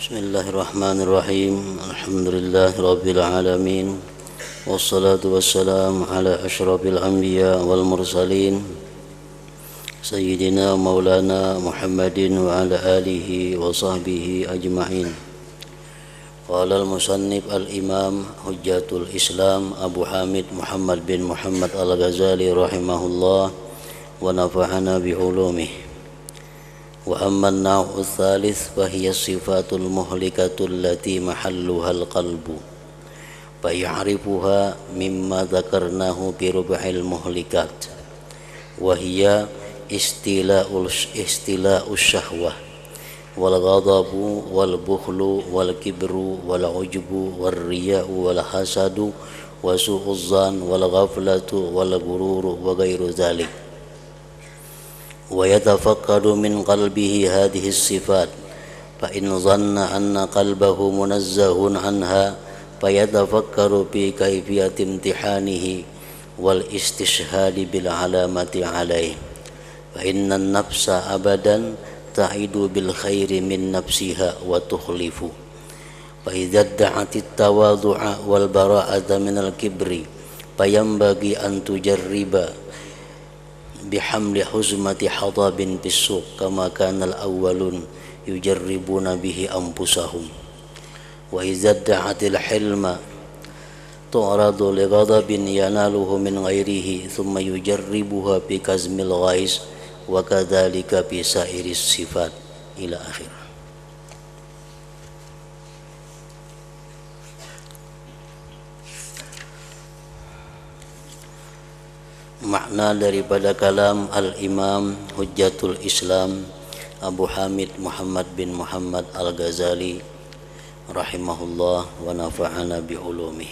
Bismillahirrahmanirrahim. Alhamdulillahirabbil alamin. Wassalatu wassalamu ala asyrafil anbiya wal mursalin Sayyidina Maulana Muhammadin wa ala alihi wa sahbihi ajma'in. Qala al-musannif al-imam Hujjatul Islam Abu Hamid Muhammad bin Muhammad al-Ghazali rahimahullah wa nafa'ana bi ulumihi. Wa amma an-naw'u ats-tsalits fa hiya sifatul muhlikatul lati mahalluhal qalbu fa ya'rifuha mimma dzakarnahu bi rub'il muhlikat wa hiya istila'us syahwah wal ghadabu wal bukhlu wal kibru wal ujbu wal riya'u wal hasadu wa su'uz zan wal ghaflatu wal ghururu wa ghairu dzalik. ويتفقد من قلبه هذه الصفات فإن ظن أن قلبه منزه عنها فيتفكر في كيفية امتحانه والاستشهاد بالعلامة عليه فإن النفس أبدا تعد بالخير من نفسها وتخلف فإذا ادعت التواضع والبراءة من الكبر فينبغي أن تجرب بحمل حزمة حطب في السوق كما كان الأولون يجربون به أنفسهم وإذا ادعت الحلم تعرض لغضب يناله من غيره ثم يجربها بكظم الغيظ وكذلك بسائر الصفات إلى آخره. Makna daripada kalam Al-Imam Hujjatul Islam Abu Hamid Muhammad bin Muhammad Al-Ghazali rahimahullah wa nafa'ana bi ulumih.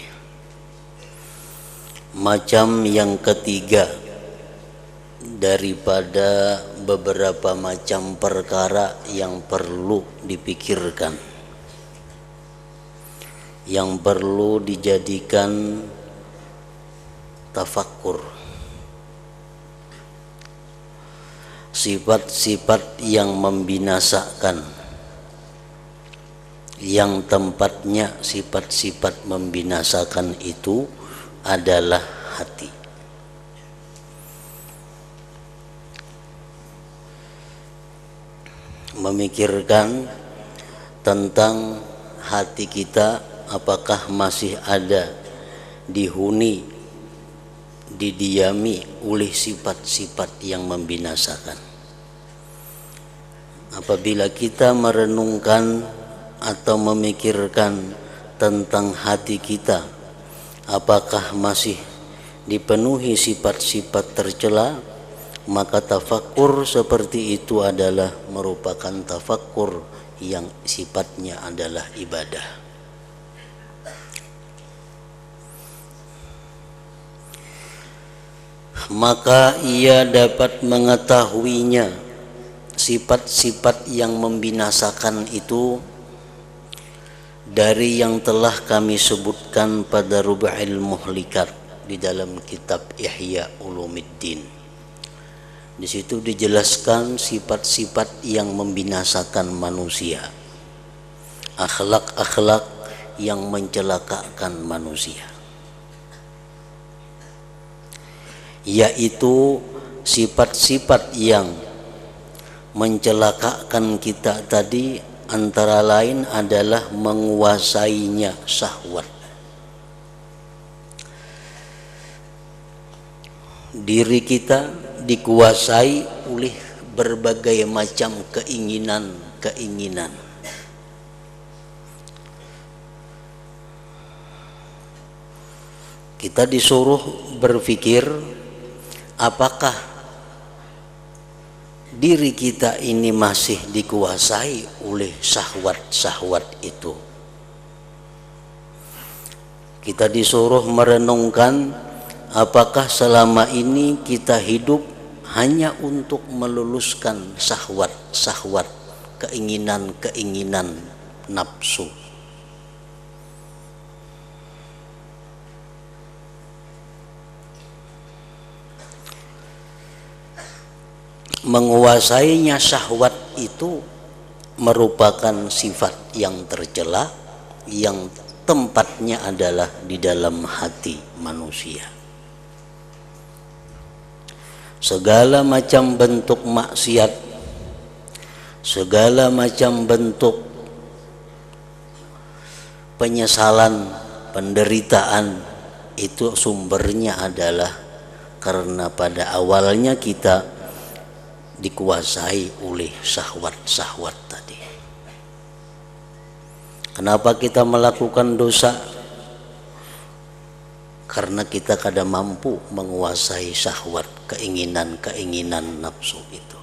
Macam yang ketiga daripada beberapa macam perkara yang perlu dipikirkan, yang perlu dijadikan tafakkur. Sifat-sifat yang membinasakan, yang tempatnya sifat-sifat membinasakan itu adalah hati. Memikirkan tentang hati kita, apakah masih ada dihuni, didiami oleh sifat-sifat yang membinasakan. Apabila kita merenungkan atau memikirkan tentang hati kita, apakah masih dipenuhi sifat-sifat tercela, maka tafakkur seperti itu adalah merupakan tafakkur yang sifatnya adalah ibadah. Maka ia dapat mengetahuinya sifat-sifat yang membinasakan itu dari yang telah kami sebutkan pada Rub'il Muhlikat di dalam kitab Ihya Ulumuddin. Di situ dijelaskan sifat-sifat yang membinasakan manusia, akhlak-akhlak yang mencelakakan manusia, yaitu sifat-sifat yang mencelakakan kita tadi antara lain adalah menguasainya syahwat. Diri kita dikuasai oleh berbagai macam keinginan-keinginan. Kita disuruh berpikir, apakah diri kita ini masih dikuasai oleh syahwat-syahwat itu. Kita disuruh merenungkan, apakah selama ini kita hidup hanya untuk meluluskan syahwat-syahwat, keinginan-keinginan nafsu. Menguasainya syahwat itu merupakan sifat yang tercela yang tempatnya adalah di dalam hati manusia. Segala macam bentuk maksiat, segala macam bentuk penyesalan, penderitaan, itu sumbernya adalah karena pada awalnya kita dikuasai oleh syahwat-syahwat tadi. Kenapa kita melakukan dosa? Karena kita kada mampu menguasai syahwat, keinginan-keinginan nafsu itu.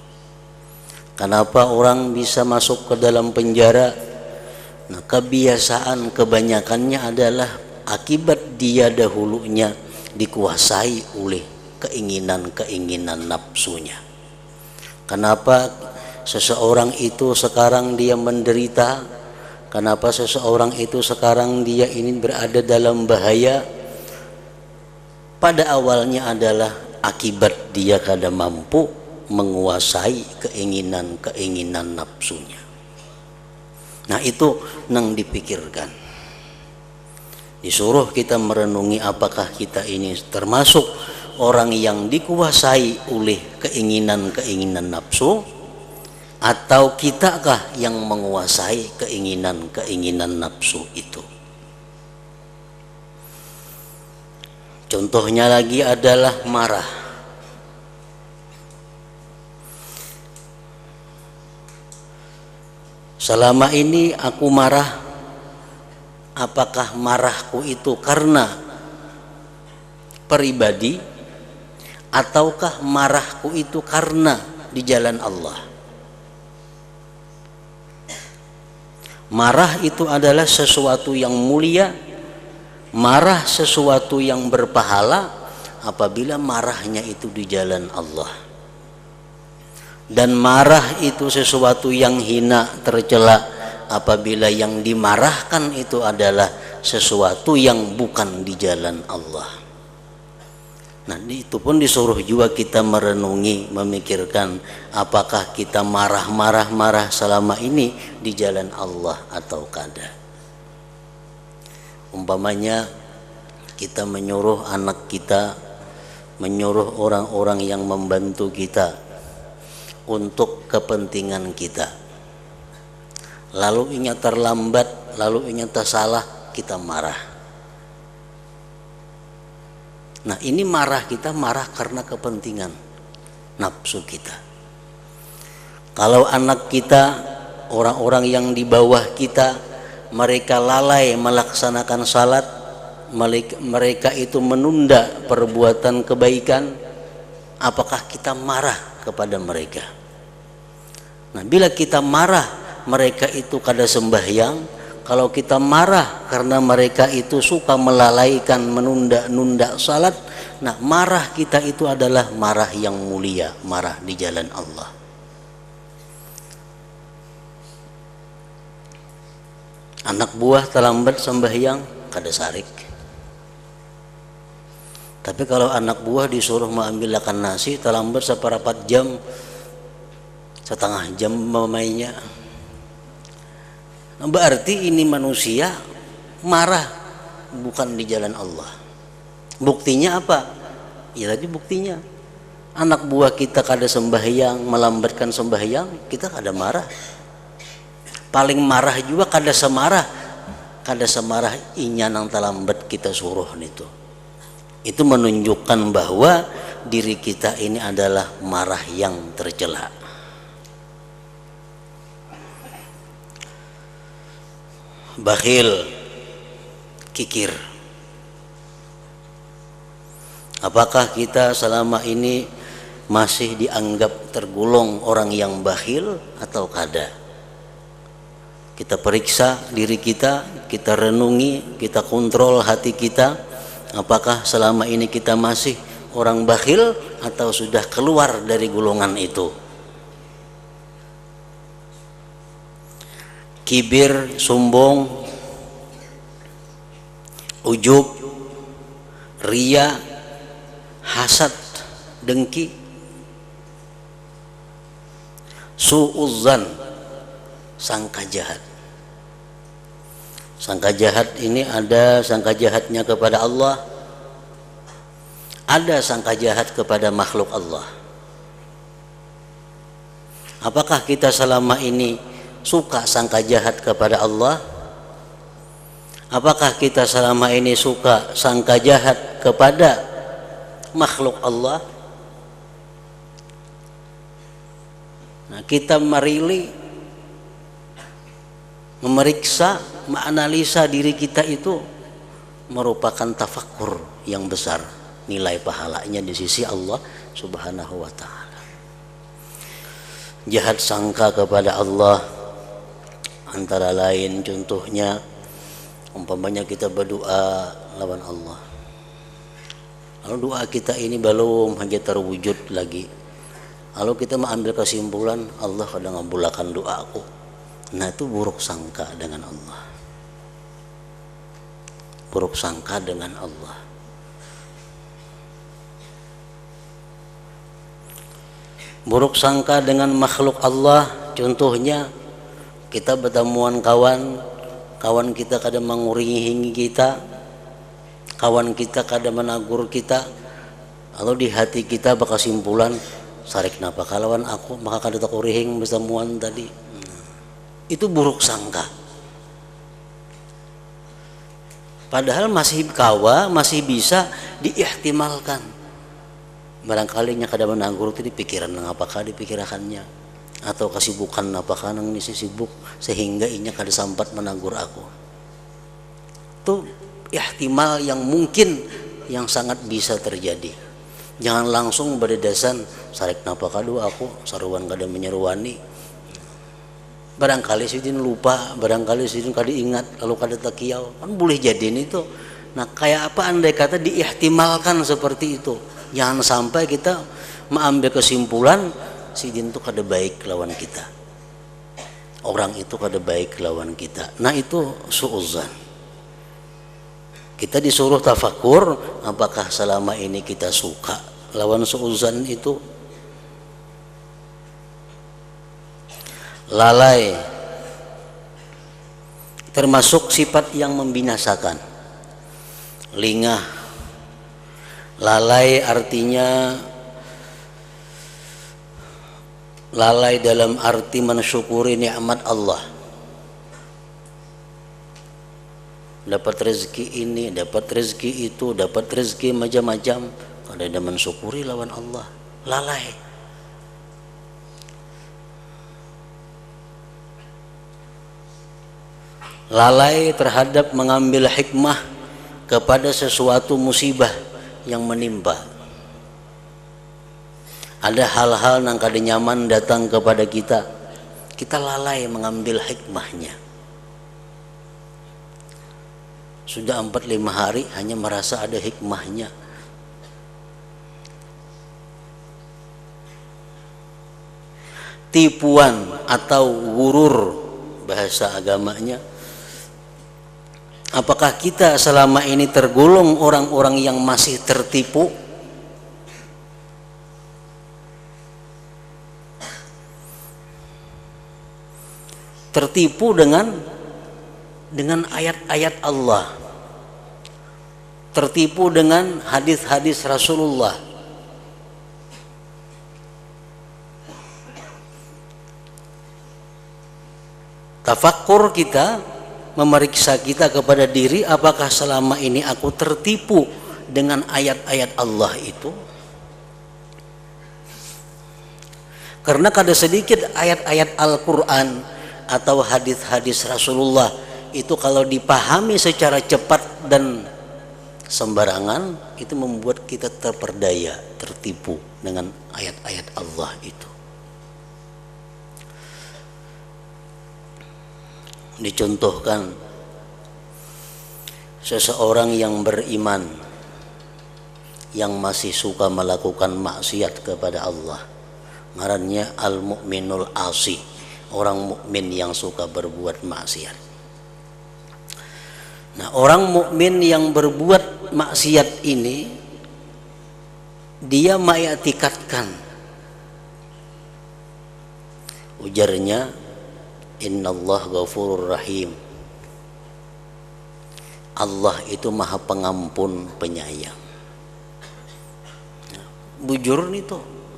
Kenapa orang bisa masuk ke dalam penjara? Nah, kebiasaan kebanyakannya adalah akibat dia dahulunya dikuasai oleh keinginan-keinginan nafsunya. Kenapa seseorang itu sekarang dia menderita? Kenapa seseorang itu sekarang dia ini berada dalam bahaya? Pada awalnya adalah akibat dia kada mampu menguasai keinginan-keinginan nafsunya. Nah, itu nang dipikirkan. Disuruh kita merenungi apakah kita ini termasuk orang yang dikuasai oleh keinginan-keinginan nafsu, atau kitakah yang menguasai keinginan-keinginan nafsu itu. Contohnya lagi adalah marah. Selama ini aku marah, apakah marahku itu karena pribadi, ataukah marahku itu karena di jalan Allah? Marah itu adalah sesuatu yang mulia, marah sesuatu yang berpahala apabila marahnya itu di jalan Allah. Dan marah itu sesuatu yang hina, tercela apabila yang dimarahkan itu adalah sesuatu yang bukan di jalan Allah. Nah, itu pun disuruh juga kita merenungi, memikirkan apakah kita marah selama ini di jalan Allah atau kada. Umpamanya kita menyuruh anak kita, menyuruh orang-orang yang membantu kita untuk kepentingan kita, lalu inya terlambat, lalu inya tersalah, kita marah. Nah, ini marah, kita marah karena kepentingan nafsu kita. Kalau anak kita, orang-orang yang di bawah kita, mereka lalai melaksanakan salat, mereka itu menunda perbuatan kebaikan, apakah kita marah kepada mereka? Nah, bila kita marah mereka itu kada sembahyang, kalau kita marah karena mereka itu suka melalaikan, menunda-nunda salat, nah marah kita itu adalah marah yang mulia, marah di jalan Allah. Anak buah terlambat sembahyang, kada sarik. Tapi kalau anak buah disuruh mengambilkan nasi, terlambat seperempat jam, setengah jam memainya, berarti ini manusia marah bukan di jalan Allah. Buktinya apa? Ya tadi buktinya anak buah kita kada sembahyang, melambatkan sembahyang, kita kada marah. Paling marah juga kada semarah inya nang terlambat kita suruh itu. Itu menunjukkan bahwa diri kita ini adalah marah yang tercela. Bakhil, kikir. Apakah kita selama ini masih dianggap tergolong orang yang bakhil atau kada? Kita periksa diri kita, kita renungi, kita kontrol hati kita. Apakah selama ini kita masih orang bakhil atau sudah keluar dari golongan itu? Kibir, sombong, ujub, ria, hasad, dengki, su'uzzan, sangka jahat. Sangka jahat ini ada sangka jahatnya kepada Allah, ada sangka jahat kepada makhluk Allah. Apakah kita selama ini suka sangka jahat kepada Allah? Apakah kita selama ini suka sangka jahat kepada makhluk Allah? Nah, kita memeriksa, menganalisa diri kita itu merupakan tafakkur yang besar, nilai pahalanya di sisi Allah Subhanahu wa ta'ala. Jahat sangka kepada Allah antara lain contohnya umpamanya kita berdoa lawan Allah, lalu doa kita ini belum hanya terwujud lagi, lalu kita mengambil kesimpulan Allah kadang ngabulkan doaku. Nah, itu buruk sangka dengan Allah. Buruk sangka dengan Allah. Buruk sangka dengan makhluk Allah contohnya kita bertemuan kawan kita kadang menguringi kita, kawan kita kadang menagur kita, lalu di hati kita berkesimpulan sarik napa kalawan aku maka kada tak urihing bertemuan tadi. Itu buruk sangka. Padahal masih masih bisa diihtimalkan. Barangkali nya kada menanggur itu di pikiran apakah dipikirakannya, atau kesibukan apakah nang ngisi sibuk sehingga inya kada sempat menanggur aku. Itu ihtimal yang mungkin yang sangat bisa terjadi. Jangan langsung berdasarkan sarik napa kadu aku saruan kada menyeruani. Barangkali sidin lupa, barangkali sidin kada ingat, lalu kada takiau, kan boleh jadi itu. Nah, kayak apa andai kata diihtimalkan seperti itu, jangan sampai kita mengambil kesimpulan sidin itu kada baik lawan kita, orang itu kada baik lawan kita. Nah, itu suudzon. Kita disuruh tafakur, apakah selama ini kita suka lawan suudzon itu. Lalai termasuk sifat yang membinasakan. Lingah, lalai artinya lalai dalam arti mensyukuri nikmat Allah. Dapat rezeki ini, dapat rezeki itu, dapat rezeki macam-macam, kada ada mensyukuri lawan Allah. Lalai. Lalai terhadap mengambil hikmah kepada sesuatu musibah yang menimpa. Ada hal-hal yang kada nyaman datang kepada kita, kita lalai mengambil hikmahnya. Sudah 4-5 hari hanya merasa ada hikmahnya. Tipuan atau gurur bahasa agamanya. Apakah kita selama ini tergolong orang-orang yang masih tertipu? Tertipu dengan ayat-ayat Allah, tertipu dengan hadis-hadis Rasulullah. Tafakkur kita, memeriksa kita kepada diri, apakah selama ini aku tertipu dengan ayat-ayat Allah itu? Karena kada sedikit ayat-ayat Al-Quran atau hadis-hadis Rasulullah itu kalau dipahami secara cepat dan sembarangan, itu membuat kita terperdaya, tertipu dengan ayat-ayat Allah itu. Dicontohkan seseorang yang beriman yang masih suka melakukan maksiat kepada Allah, ngarannya al-mu'minul asi, orang mukmin yang suka berbuat maksiat. Nah, orang mukmin yang berbuat maksiat ini dia mengiktikadkan, ujarnya, Innallaha ghafurur rahim. Allah itu maha pengampun penyayang. Bujur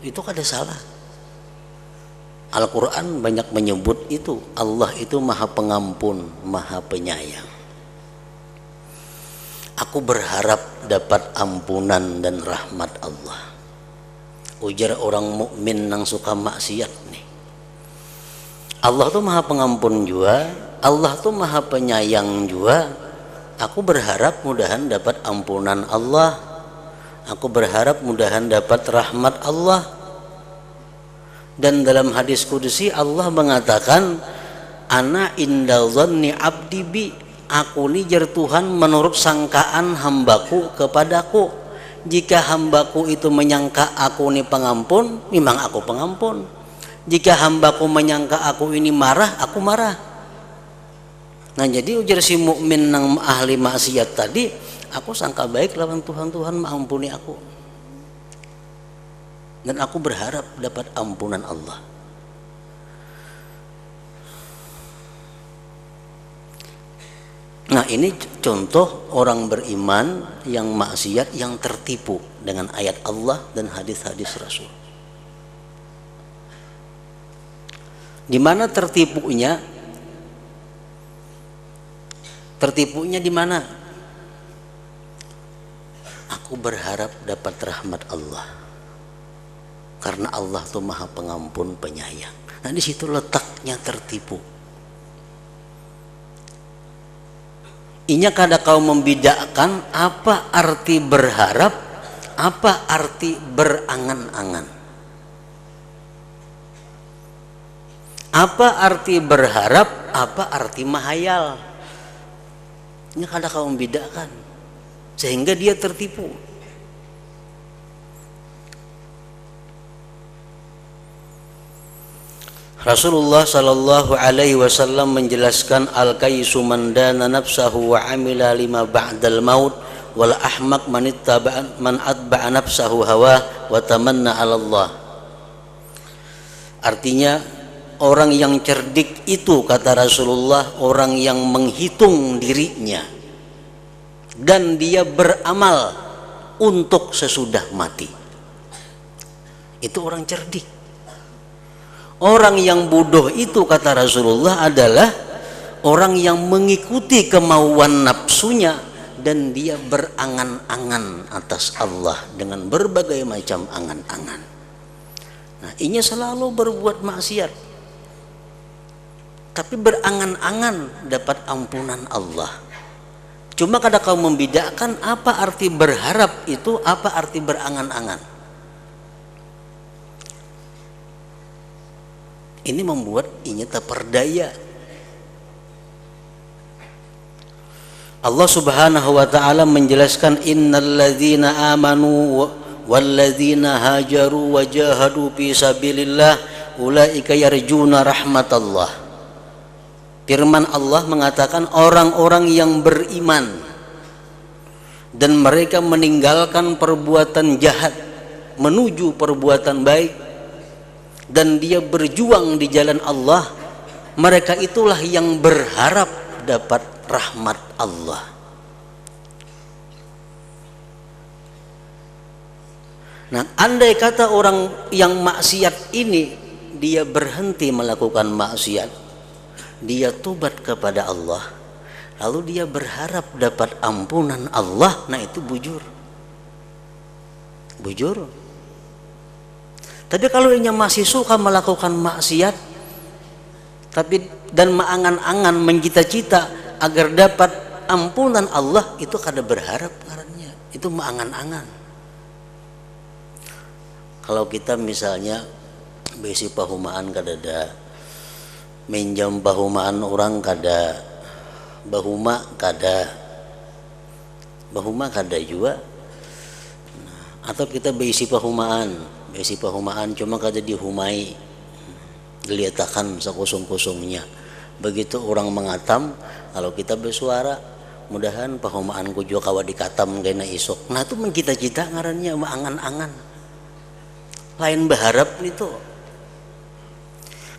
itu kada salah. Al-Quran banyak menyebut itu, Allah itu maha pengampun, maha penyayang. Aku berharap dapat ampunan dan rahmat Allah. Ujar orang mukmin nang suka maksiat nih. Allah tuh maha pengampun juga, Allah tuh maha penyayang juga. Aku berharap mudahan dapat ampunan Allah. Aku berharap mudahan dapat rahmat Allah. Dan dalam hadis kudusi Allah mengatakan, ana inda dhanni abdi bi, aku ni jar Tuhan menurut sangkaan hambaku kepadaku. Jika hambaku itu menyangka aku ini pengampun, memang aku pengampun. Jika hambaku menyangka aku ini marah, aku marah. Nah jadi ujar si mukmin nang ahli maksiat tadi, aku sangka baik lawan Tuhan, Tuhan mengampuni aku. Dan aku berharap dapat ampunan Allah. Nah ini contoh orang beriman yang maksiat yang tertipu dengan ayat Allah dan hadis-hadis Rasul. Di mana tertipunya? Tertipunya di mana? Aku berharap dapat rahmat Allah. Karena Allah itu maha pengampun penyayang. Nah di situ letaknya tertipu. Inya kada kau membedakan apa arti berharap, apa arti berangan-angan. Apa arti berharap, apa arti mahayal. Ini kada kau membedakan, sehingga dia tertipu. Rasulullah sallallahu alaihi wasallam menjelaskan al-kaisu man dana nafsahu wa amila lima ba'dal maut wal ahmaq man atba'a nafsahu hawa wa tamanna 'ala Allah. Artinya orang yang cerdik itu, kata Rasulullah, orang yang menghitung dirinya dan dia beramal untuk sesudah mati. Itu orang cerdik. Orang yang bodoh itu, kata Rasulullah, adalah orang yang mengikuti kemauan nafsunya dan dia berangan-angan atas Allah dengan berbagai macam angan-angan. Nah, ini selalu berbuat maksiat, tapi berangan-angan dapat ampunan Allah. Cuma kadang kau membedakan apa arti berharap itu, apa arti berangan-angan. Ini membuat inya terperdaya. Allah Subhanahu wa taala menjelaskan, innalladzina amanu walladzina hajaru wa jahadu fi sabilillah ulaika yarjuna rahmatallah. Firman Allah mengatakan, orang-orang yang beriman dan mereka meninggalkan perbuatan jahat menuju perbuatan baik dan dia berjuang di jalan Allah, mereka itulah yang berharap dapat rahmat Allah. Nah, andai kata orang yang maksiat ini dia berhenti melakukan maksiat, dia tobat kepada Allah, lalu dia berharap dapat ampunan Allah, nah itu bujur. Tapi kalau dia masih suka melakukan maksiat, tapi dan mengangan-angan mencita-cita agar dapat ampunan Allah, itu kada berharap karena itu mengangan-angan. Kalau kita misalnya besi pahumaan kadada, minjam pahumaan orang kada, bahuma kada juga. Atau kita besi pahumaan cuma kada dihumai, diletakkan sekosong-kosongnya. Begitu orang mengatam, kalau kita bersuara, mudahan pahumaanku juga kawa dikatam kena isok. Nah itu mencita-cita ngarannya mengangan-angan, lain berharap itu.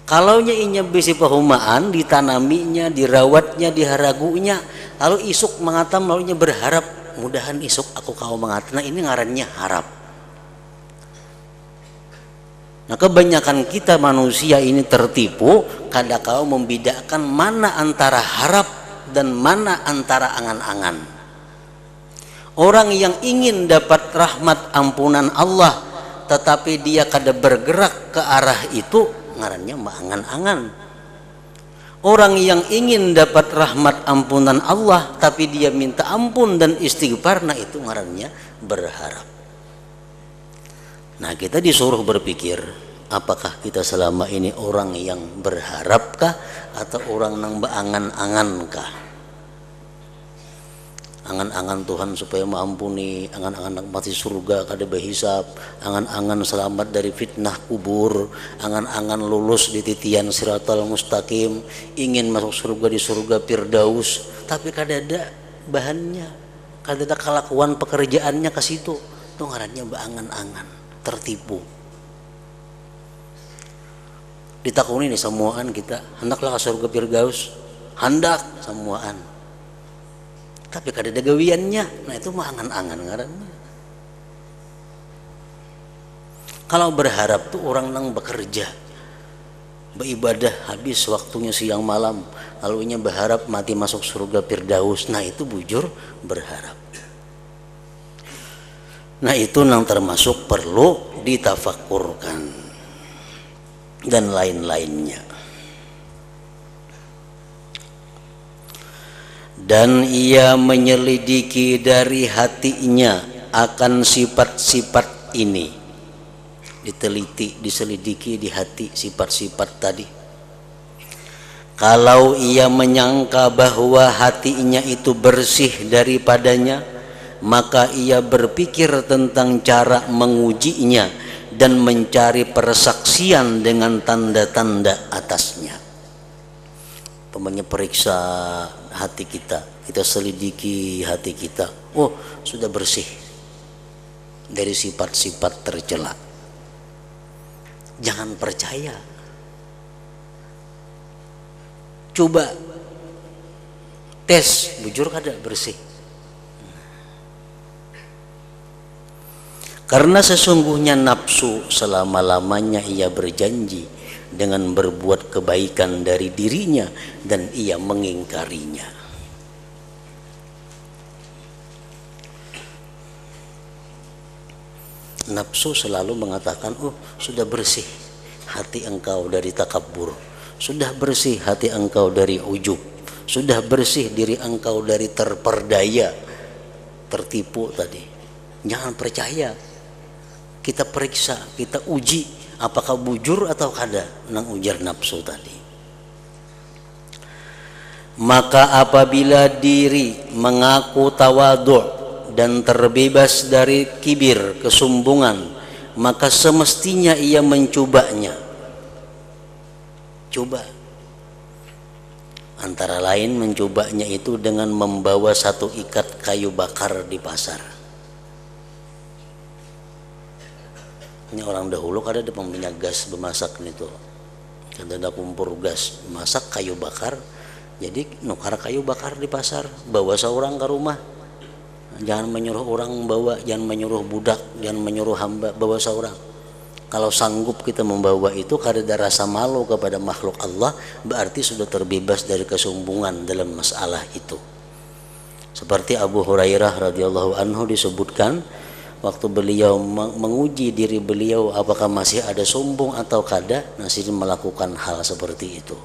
Kalaunya inya bisi pahumaan, ditanaminya, dirawatnya, diharagunya, lalu isuk mengatam, lalu inya berharap mudahan isuk aku kau mengatam. Nah ini ngarannya harap. Nah kebanyakan kita manusia ini tertipu kada kau membedakan mana antara harap dan mana antara angan-angan. Orang yang ingin dapat rahmat ampunan Allah tetapi dia kada bergerak ke arah itu, ngarannya angan-angan. Orang yang ingin dapat rahmat ampunan Allah tapi dia minta ampun dan istighfar, nah itu ngarannya berharap. Nah kita disuruh berpikir, apakah kita selama ini orang yang berharapkah atau orang yang beangan-angankah? Angan-angan Tuhan supaya mengampuni, angan-angan mati surga kada berhisab, angan-angan selamat dari fitnah kubur, angan-angan lulus di titian siratal mustaqim, ingin masuk surga di surga Firdaus, tapi kada ada bahannya, kada ada kelakuan pekerjaannya ke situ. Itu ngarannya beangan-angan, tertipu. Ditakuni nih semuaan kita, hendaklah ke surga Firdaus, hendak semuaan. Tapi kada ada gawiannya, nah itu mah angan-angan ngarannya. Kalau berharap tuh orang nang bekerja, beribadah habis waktunya siang malam, lalu nya berharap mati masuk surga Firdaus, nah itu bujur berharap. Nah itu nang termasuk perlu ditafakurkan dan lain-lainnya. Dan ia menyelidiki dari hatinya akan sifat-sifat ini, diteliti, diselidiki di hati sifat-sifat tadi. Kalau ia menyangka bahwa hatinya itu bersih daripadanya, maka ia berpikir tentang cara mengujinya dan mencari persaksian dengan tanda-tanda atasnya. Pemanya periksa hati kita, kita selidiki hati kita. Oh, sudah bersih dari sifat-sifat tercela. Jangan percaya. Coba tes, bujur kada bersih. Karena sesungguhnya nafsu selama-lamanya ia berjanji dengan berbuat kebaikan dari dirinya dan ia mengingkarinya. Nafsu selalu mengatakan, oh sudah bersih hati engkau dari takabur, sudah bersih hati engkau dari ujub, sudah bersih diri engkau dari terperdaya, tertipu tadi. Jangan percaya. Kita periksa, kita uji apakah bujur atau kada nang ujar nafsu tadi. Maka apabila diri mengaku tawadhu dan terbebas dari kibir, kesombongan, maka semestinya ia mencobanya. Coba. Antara lain mencobanya itu dengan membawa satu ikat kayu bakar di pasar. Ini orang dahulu kada ada minyak gas bemasak itu, kada ada kumpur gas, masak kayu bakar. Jadi nukar kayu bakar di pasar, bawa seorang ke rumah. Jangan menyuruh orang bawa, jangan menyuruh budak, jangan menyuruh hamba, bawa seorang. Kalau sanggup kita membawa itu kada ada rasa malu kepada makhluk Allah, berarti sudah terbebas dari kesombongan dalam masalah itu. Seperti Abu Hurairah radhiyallahu anhu disebutkan, waktu beliau menguji diri beliau apakah masih ada sombong atau kada, masih melakukan hal seperti itu.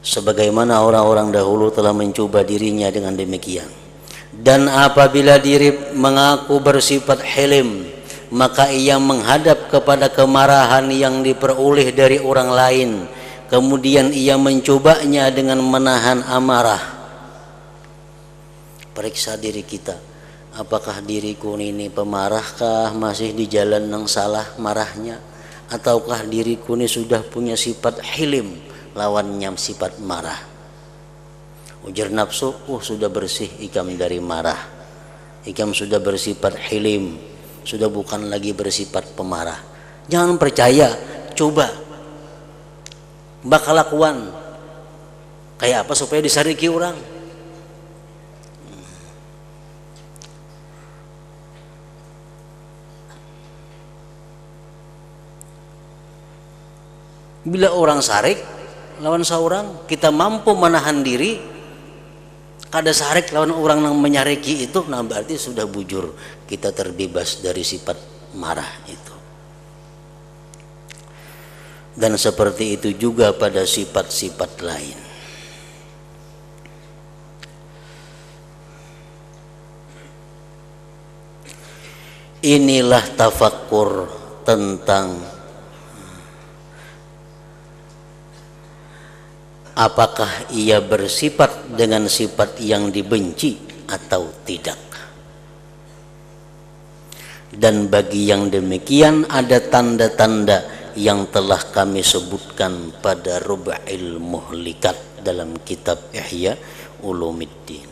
Sebagaimana orang-orang dahulu telah mencoba dirinya dengan demikian. Dan apabila diri mengaku bersifat hilim, maka ia menghadap kepada kemarahan yang diperoleh dari orang lain, kemudian ia mencobanya dengan menahan amarah. Periksa diri kita, apakah diriku ini pemarahkah, masih di jalan yang salah marahnya, ataukah diriku ini sudah punya sifat hilim, lawannya sifat marah. Ujar nafsu, sudah bersih ikam dari marah, ikam sudah bersifat hilim, sudah bukan lagi bersifat pemarah. Jangan percaya, coba bakal lakuan kayak apa supaya disariki orang. Bila orang sarik lawan seorang, kita mampu menahan diri, kada sarik lawan orang yang menyariki itu, nah berarti sudah bujur, kita terbebas dari sifat marah itu. Dan seperti itu juga pada sifat-sifat lain. Inilah tafakkur tentang apakah ia bersifat dengan sifat yang dibenci atau tidak. Dan bagi yang demikian ada tanda-tanda yang telah kami sebutkan pada Rub'il Muhlikat dalam kitab Ihya Ulumuddin.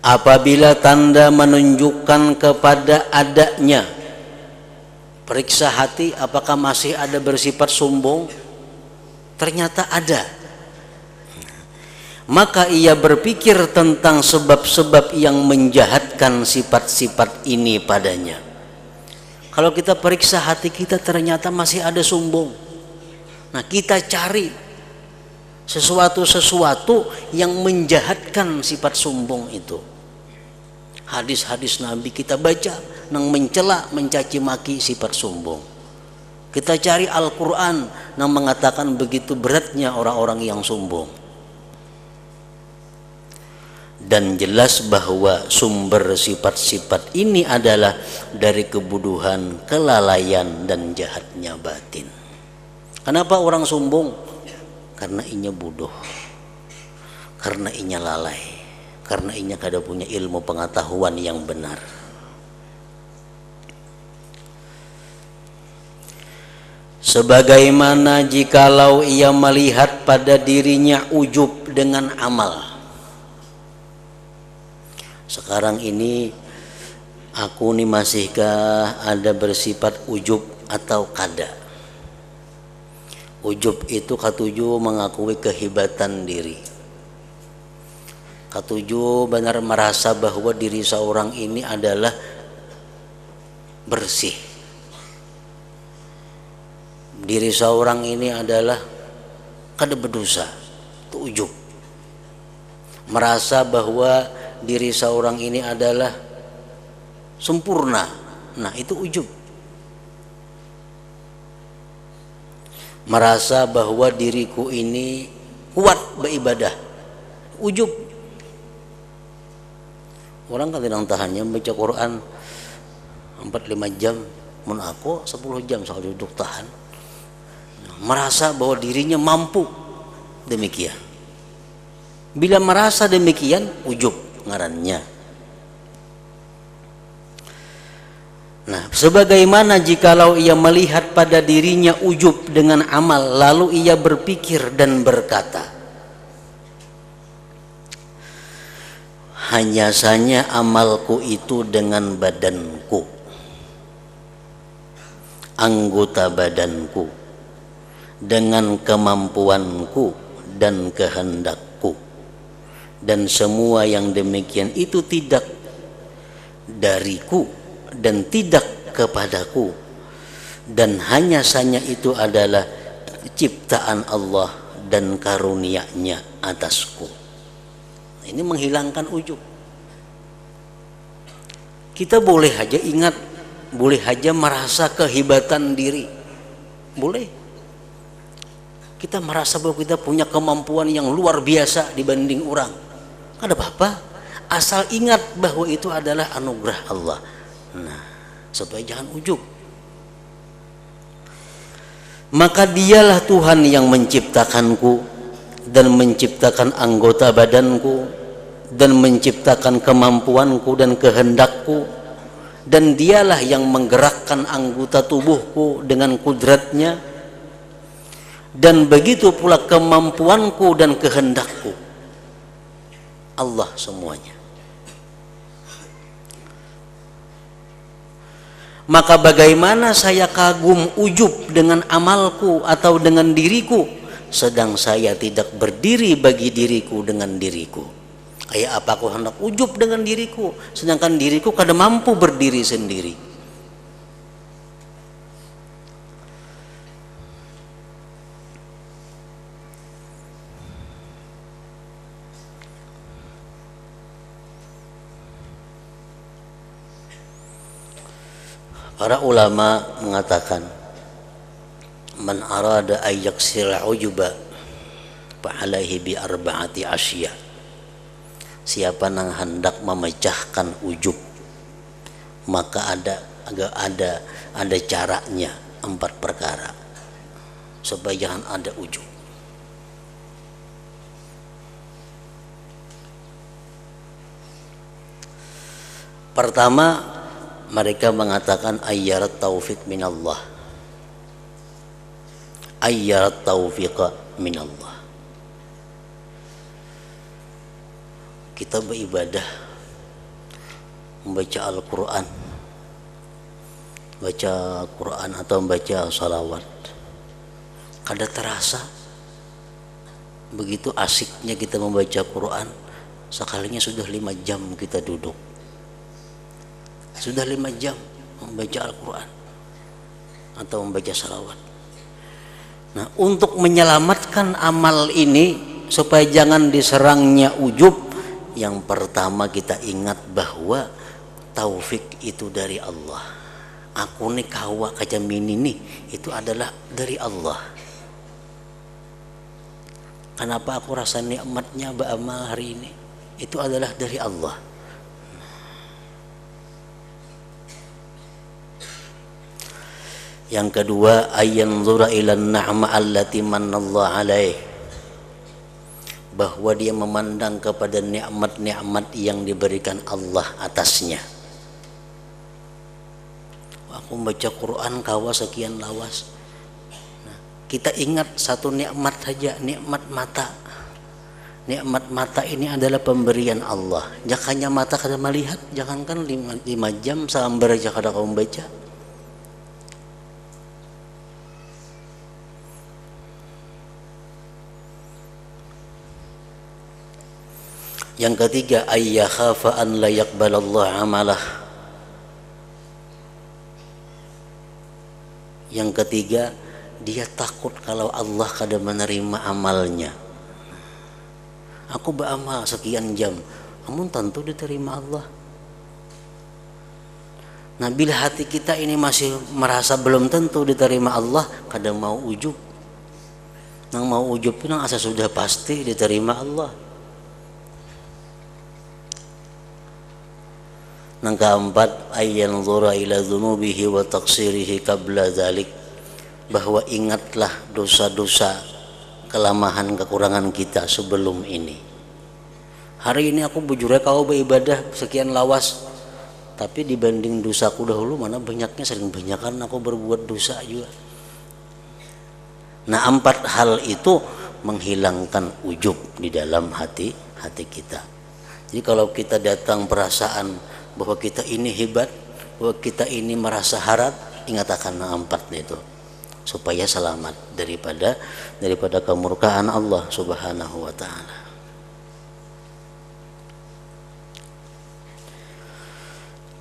Apabila tanda menunjukkan kepada adanya, periksa hati apakah masih ada bersifat sombong, ternyata ada, maka ia berpikir tentang sebab-sebab yang menjahatkan sifat-sifat ini padanya. Kalau kita periksa hati kita ternyata masih ada sombong, nah kita cari sesuatu yang menjahatkan sifat sombong itu. Hadis-hadis Nabi kita baca yang mencela, mencaci maki sifat sombong. Kita cari Al-Quran yang mengatakan begitu beratnya orang-orang yang sombong. Dan jelas bahwa sumber sifat-sifat ini adalah dari kebodohan, kelalaian, dan jahatnya batin. Kenapa orang sombong? Karena inya bodoh, karena inya lalai, karena inya kada punya ilmu pengetahuan yang benar. Sebagaimana jikalau ia melihat pada dirinya ujub dengan amal. Sekarang ini aku nih masihkah ada bersifat ujub atau kada? Ujub itu katuju mengakui kehebatan diri. Katuju benar merasa bahwa diri seorang ini adalah bersih. Diri seorang ini adalah kada berdosa. Itu ujub. Merasa bahwa diri seorang ini adalah sempurna. Nah, itu ujub. Merasa bahwa diriku ini kuat beribadah. Ujub. Orang kadang tahannya baca Quran 4-5 jam, mun aku 10 jam soal duduk tahan. Merasa bahwa dirinya mampu demikian. Bila merasa demikian, ujub ngarannya. Nah, sebagaimana jikalau ia melihat pada dirinya ujub dengan amal, lalu ia berpikir dan berkata, hanya saja amalku itu dengan badanku, anggota badanku, dengan kemampuanku dan kehendakku, dan semua yang demikian itu tidak dariku dan tidak kepadaku, dan hanya saja itu adalah ciptaan Allah dan karunia-Nya atasku. Ini menghilangkan ujub. Kita boleh aja ingat, boleh aja merasa kehebatan diri, boleh. Kita merasa bahwa kita punya kemampuan yang luar biasa dibanding orang, ada apa-apa, asal ingat bahwa itu adalah anugerah Allah. Nah, supaya jangan ujub. Maka dialah Tuhan yang menciptakanku dan menciptakan anggota badanku dan menciptakan kemampuanku dan kehendakku, dan dialah yang menggerakkan anggota tubuhku dengan kudratnya, dan begitu pula kemampuanku dan kehendakku. Allah semuanya. Maka bagaimana saya kagum ujub dengan amalku atau dengan diriku, sedang saya tidak berdiri bagi diriku dengan diriku. Kayak apa aku hendak ujub dengan diriku, sedangkan diriku kada mampu berdiri sendiri. Para ulama mengatakan, man arada ayyaksira ujuba fa'alaihi bi arba'ati asya. Siapa yang hendak memecahkan ujub, maka ada caranya, 4 perkara supaya jangan ada ujub. Pertama, mereka mengatakan ayyarat taufik minallah, ayyarat taufiqa minallah. Kita beribadah, membaca Al-Quran, baca Quran atau membaca salawat, kada terasa begitu asiknya kita membaca Quran, sekalinya sudah 5 jam kita duduk, sudah 5 jam membaca Al-Quran atau membaca salawat. Nah, untuk menyelamatkan amal ini supaya jangan diserangnya ujub, yang pertama kita ingat bahwa taufik itu dari Allah. Aku nih kawa kaca mini nih, itu adalah dari Allah. Kenapa aku rasa nikmatnya beramal hari ini? Itu adalah dari Allah. Yang kedua, ayyanzura ilan na'ma allati manallahu alaih, bahwa dia memandang kepada nikmat-nikmat yang diberikan Allah atasnya. Aku membaca Quran kawa sekian lawas. Nah, kita ingat satu nikmat saja, nikmat mata. Nikmat mata ini adalah pemberian Allah. Jakanya mata kada melihat, jangankan 5 jam sambar aja kada kau membaca. Yang ketiga, ayyakhafa an la yaqbalallahu amalah. Yang ketiga, dia takut kalau Allah kada menerima amalnya. Aku beramal sekian jam, namun tentu diterima Allah. Nah, bila hati kita ini masih merasa belum tentu diterima Allah, kada mau ujub. Nang mau ujub itu nang asa sudah pasti diterima Allah. Yang keempat, ayyanzura ila dzunubihi wa taqsirihi qabla dzalik, bahwa ingatlah dosa-dosa, kelemahan, kekurangan kita sebelum ini. Hari ini aku bujurnya kau beribadah sekian lawas, tapi dibanding dosaku dahulu mana banyaknya, sering banyakan aku berbuat dosa juga. Nah, 4 hal itu menghilangkan ujub di dalam hati kita. Jadi kalau kita datang perasaan bahwa kita ini hebat, bahwa kita ini merasa harap, ingat akan 4 itu supaya selamat daripada kemurkaan Allah Subhanahu wa taala.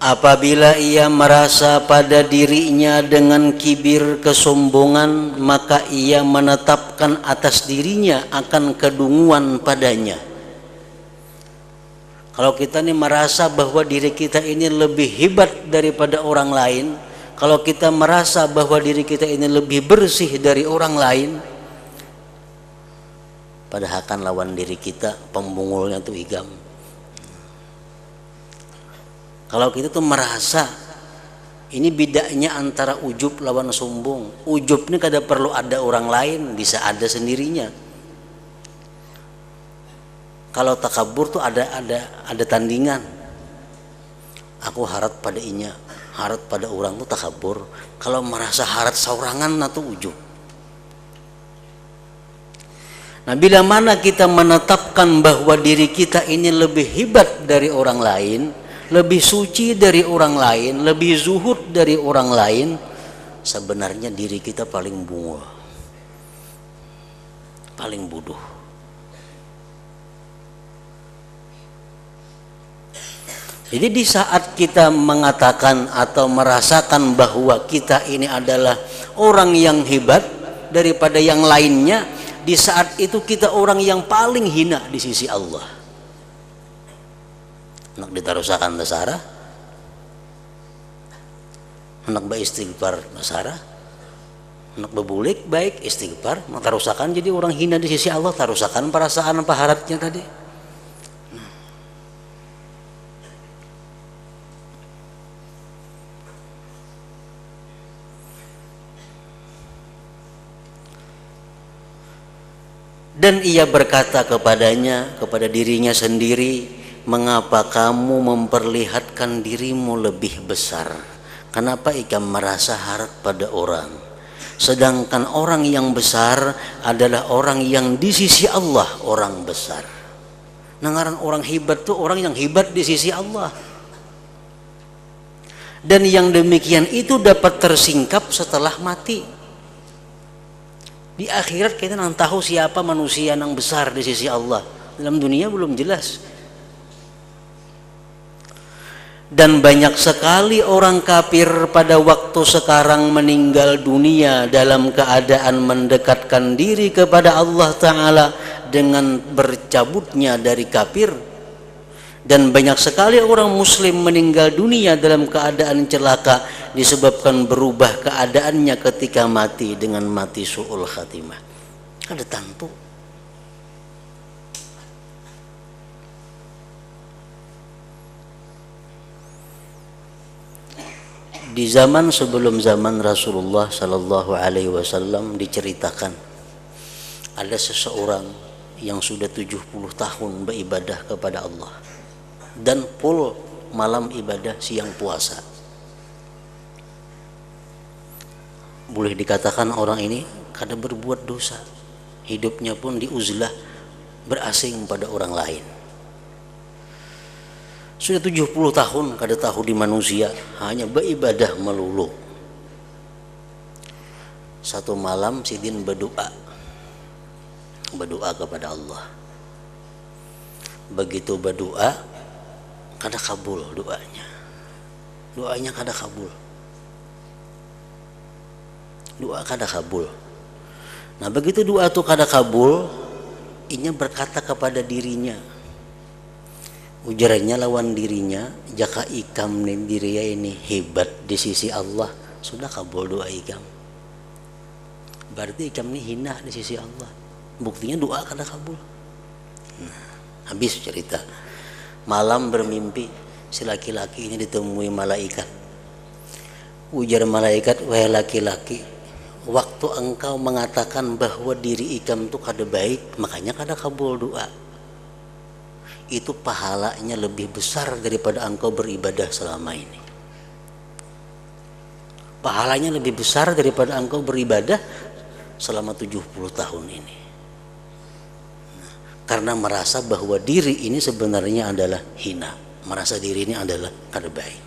Apabila ia merasa pada dirinya dengan kibir, kesombongan, maka ia menetapkan atas dirinya akan kedunguan padanya. Kalau kita ini merasa bahwa diri kita ini lebih hebat daripada orang lain, kalau kita merasa bahwa diri kita ini lebih bersih dari orang lain, padahal kan lawan diri kita pembungulnya tuh igam. Kalau kita tuh merasa, ini bedanya antara ujub lawan sombong. Ujub ini kada perlu ada orang lain, bisa ada sendirinya. Kalau takabur tuh ada tandingan. Aku harap pada inya, harap pada orang tuh takabur. Kalau merasa harap saurangan nah tuh ujub. Nah, bila mana kita menetapkan bahwa diri kita ini lebih hebat dari orang lain, lebih suci dari orang lain, lebih zuhud dari orang lain, sebenarnya diri kita paling bungul, paling bodoh. Jadi di saat kita mengatakan atau merasakan bahwa kita ini adalah orang yang hebat daripada yang lainnya, di saat itu kita orang yang paling hina di sisi Allah. Nak ditarusakan dasara, nak beristighfar dasara, nak bebulik baik istighfar, tarusakan jadi orang hina di sisi Allah, tarusakan perasaan paharatnya tadi. Dan ia berkata kepadanya, kepada dirinya sendiri, mengapa kamu memperlihatkan dirimu lebih besar? Kenapa ikam merasa harap pada orang? Sedangkan orang yang besar adalah orang yang di sisi Allah orang besar. Nangaran orang hebat tuh orang yang hebat di sisi Allah. Dan yang demikian itu dapat tersingkap setelah mati. Di akhirat kita nang tahu siapa manusia yang besar di sisi Allah. Dalam dunia belum jelas. Dan banyak sekali orang kafir pada waktu sekarang meninggal dunia dalam keadaan mendekatkan diri kepada Allah Ta'ala dengan bercabutnya dari kafir. Dan banyak sekali orang muslim meninggal dunia dalam keadaan celaka disebabkan berubah keadaannya ketika mati dengan mati su'ul khatimah. Ada tentu. Di zaman sebelum zaman Rasulullah Sallallahu Alaihi Wasallam diceritakan ada seseorang yang sudah 70 tahun beribadah kepada Allah dan full malam ibadah siang puasa. Boleh dikatakan orang ini kada berbuat dosa, hidupnya pun diuzlah berasing pada orang lain. Sudah 70 tahun kada tahu di manusia, hanya beribadah melulu. Satu malam Sidin berdoa kepada Allah. Begitu berdoa, kada kabul doanya kada kabul. Doa kada kabul. Nah begitu doa itu kada kabul, inya berkata kepada dirinya, ujarannya lawan dirinya, jaka ikam nih dirinya ini hebat di sisi Allah, sudah kabul doa ikam. Berarti ikam ini hina di sisi Allah. Buktinya doa kada kabul. Nah, habis cerita. Malam bermimpi si laki-laki ini ditemui malaikat. Ujar malaikat, wahai laki-laki, waktu engkau mengatakan bahwa diri ikam itu kada baik, makanya kada kabul doa. Itu pahalanya lebih besar daripada engkau beribadah selama ini. Pahalanya lebih besar daripada engkau beribadah selama 70 tahun ini. Karena merasa bahwa diri ini sebenarnya adalah hina, merasa diri ini adalah kada baik.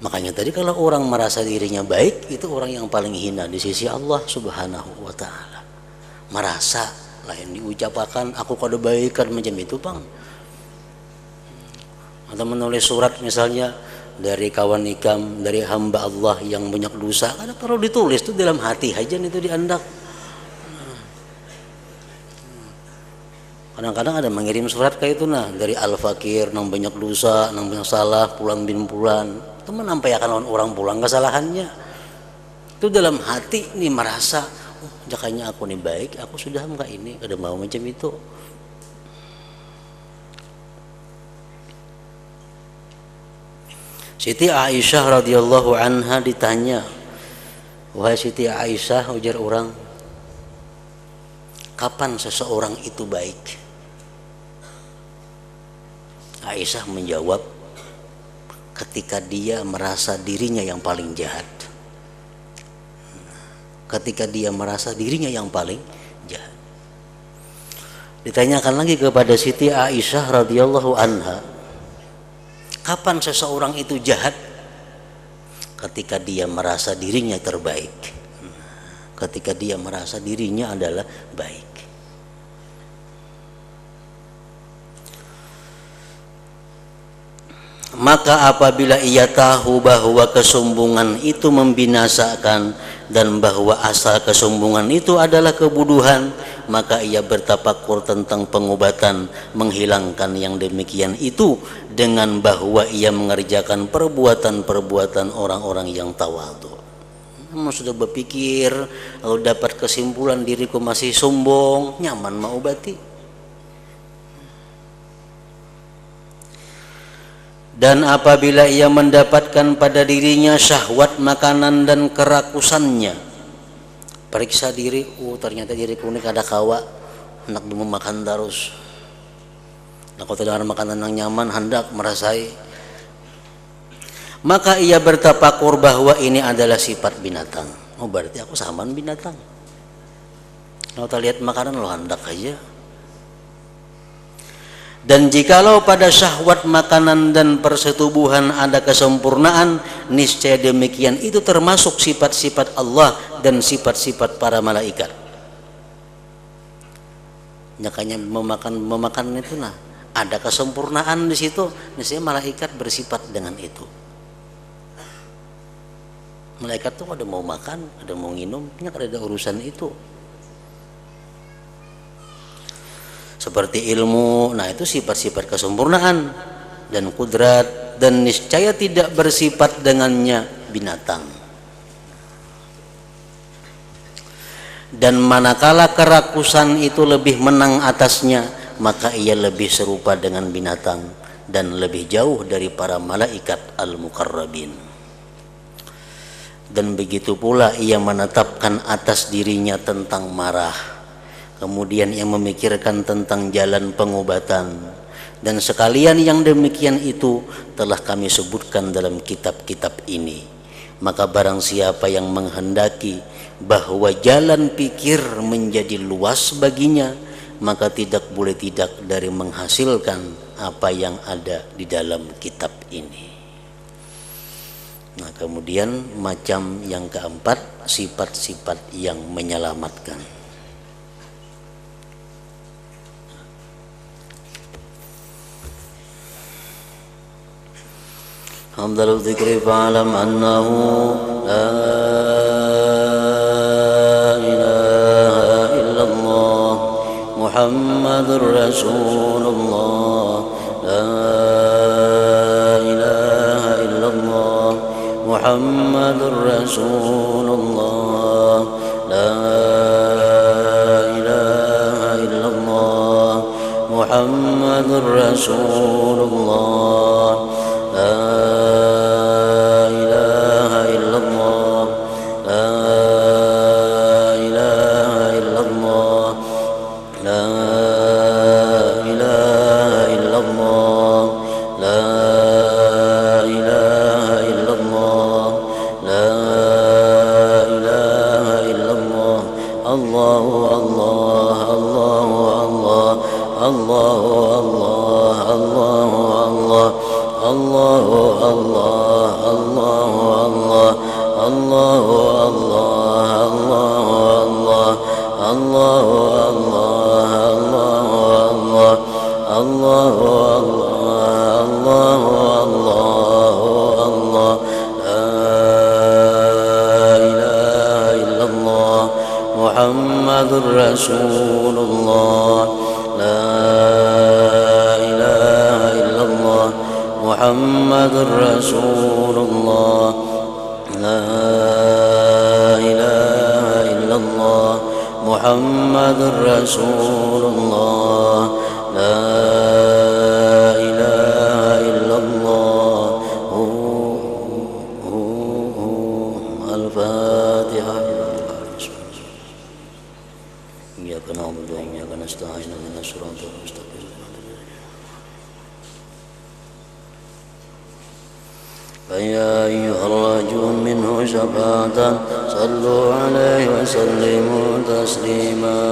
Makanya tadi kalau orang merasa dirinya baik, itu orang yang paling hina di sisi Allah Subhanahu wa Ta'ala. Merasa, lain diucapkan aku kada baik kan macam itu bang. Atau menulis surat misalnya dari kawan ikam, dari hamba Allah yang banyak dosa, kada perlu ditulis tuh dalam hati aja itu diandak. Kadang-kadang ada mengirim surat kayak itu nah dari al-fakir nang banyak dosa, nang banyak salah, pulan bin pulan. Itu menampaikan orang pulang kesalahannya. Itu dalam hati nih merasa, oh, jakanya aku nih baik, aku sudah enggak ini, kada mau macam itu. Siti Aisyah radhiyallahu anha ditanya, wahai Siti Aisyah, ujar orang, kapan seseorang itu baik? Aisyah menjawab, ketika dia merasa dirinya yang paling jahat. Ketika dia merasa dirinya yang paling jahat. Ditanyakan lagi kepada Siti Aisyah radhiyallahu anha, kapan seseorang itu jahat? Ketika dia merasa dirinya terbaik, ketika dia merasa dirinya adalah baik. Maka apabila ia tahu bahwa kesombongan itu membinasakan dan bahwa asal kesombongan itu adalah kebuduhan, maka ia bertafakur tentang pengobatan menghilangkan yang demikian itu dengan bahwa ia mengerjakan perbuatan-perbuatan orang-orang yang tawadhu. Namun sudah berpikir, lalu dapat kesimpulan diriku masih sombong, nyaman mau obati. Dan apabila ia mendapatkan pada dirinya syahwat makanan dan kerakusannya, periksa diri, ternyata diriku ini kada kawa, hendak mau makan terus. Nah, kalau tidak ada makanan yang nyaman, hendak merasai. Maka ia bertafakur bahwa ini adalah sifat binatang. Oh, berarti aku samaan binatang. Kalau kita lihat makanan lo hendak aja. Dan jikalau pada syahwat makanan dan persetubuhan ada kesempurnaan, niscaya demikian itu termasuk sifat-sifat Allah dan sifat-sifat para malaikat. Makanya memakan itu nah, ada kesempurnaan di situ, niscaya malaikat bersifat dengan itu. Malaikat tuh ada mau makan, ada mau minum, ada urusan itu. Seperti ilmu, nah itu sifat-sifat kesempurnaan dan kudrat, dan niscaya tidak bersifat dengannya binatang. Dan manakala kerakusan itu lebih menang atasnya, maka ia lebih serupa dengan binatang dan lebih jauh dari para malaikat al-muqarrabin. Dan begitu pula ia menetapkan atas dirinya tentang marah, kemudian yang memikirkan tentang jalan pengobatan, dan sekalian yang demikian itu telah kami sebutkan dalam kitab-kitab ini. Maka barang siapa yang menghendaki bahwa jalan pikir menjadi luas baginya, maka tidak boleh tidak dari menghasilkan apa yang ada di dalam kitab ini. Nah, kemudian macam yang keempat, sifat-sifat yang menyelamatkan. Hamdalul dzikri fa'alam annahu la ilaha illallah Muhammadur Rasulullah, la ilaha illallah Muhammadur Rasulullah, la ilaha illallah Muhammadur Rasulullah, la ilaha illallah, la ilaha illallah, la ilaha illallah, la ilaha illallah, la ilaha illallah. Allahu Allah, Allahu Allah, Allahu Allah, Allahu Allah, Allahu Allah, Allahu Allah, Allahu Allah, Allahu Allah, Allahu Allah, Allahu Allah, la ilaha illallah Muhammadur Rasulullah, la ilaha illallah Muhammadur Rasulullah, la ilaha illallah Muhammadur Rasulullah, la ilaha illallah. Al-Fatihah. Iyyaka na'budu wa iyyaka nasta'in ihdinas siratal mustaqim. فيا أيها الرجل منه شفاعة صلوا عليه وسلموا تسليما.